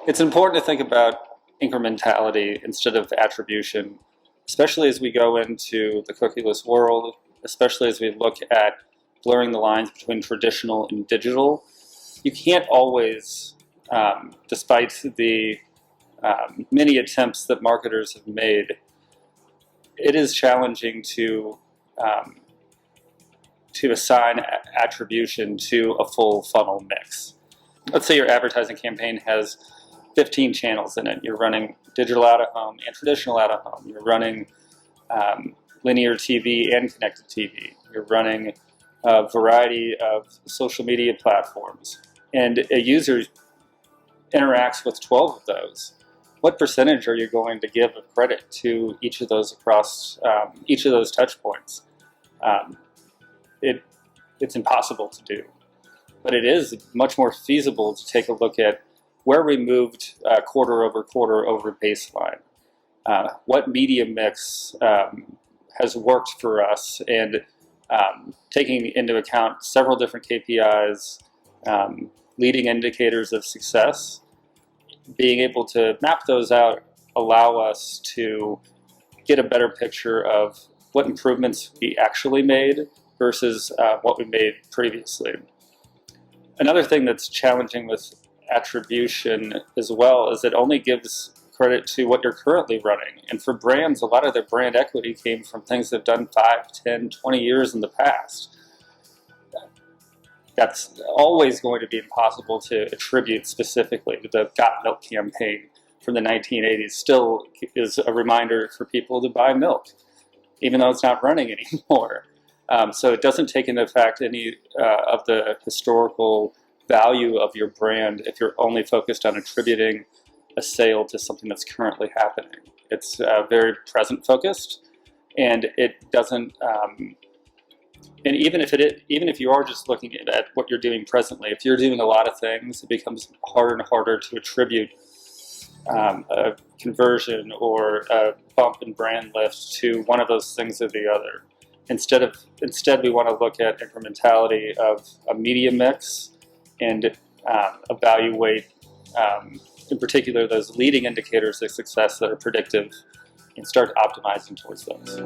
It's important to think about incrementality instead of attribution, especially as we go into the cookieless world, especially as we look at blurring the lines between traditional and digital. You can't always, despite the many attempts that marketers have made, it is challenging to assign attribution to a full funnel mix. Let's say your advertising campaign has 15 channels in it. You're running digital out-of-home and traditional out-of-home. You're running linear TV and connected TV. You're running a variety of social media platforms. And a user interacts with 12 of those. What percentage are you going to give of credit to each of those across each of those touch points? It's impossible to do. But it is much more feasible to take a look at where we moved quarter over baseline. What media mix has worked for us, and taking into account several different KPIs, leading indicators of success, being able to map those out allow us to get a better picture of what improvements we actually made versus what we made previously. Another thing that's challenging with attribution as well is it only gives credit to what you're currently running. And for brands, a lot of their brand equity came from things they've done 5, 10, 20 years in the past. That's always going to be impossible to attribute specifically. The Got Milk campaign from the 1980s still is a reminder for people to buy milk, even though it's not running anymore. So it doesn't take into effect any of the historical value of your brand if you're only focused on attributing a sale to something that's currently happening. It's very present focused, and it doesn't. And even if you are just looking at what you're doing presently, if you're doing a lot of things, it becomes harder and harder to attribute a conversion or a bump in brand lift to one of those things or the other. Instead, we want to look at incrementality of a media mix and evaluate, in particular, those leading indicators of success that are predictive, and start optimizing towards those.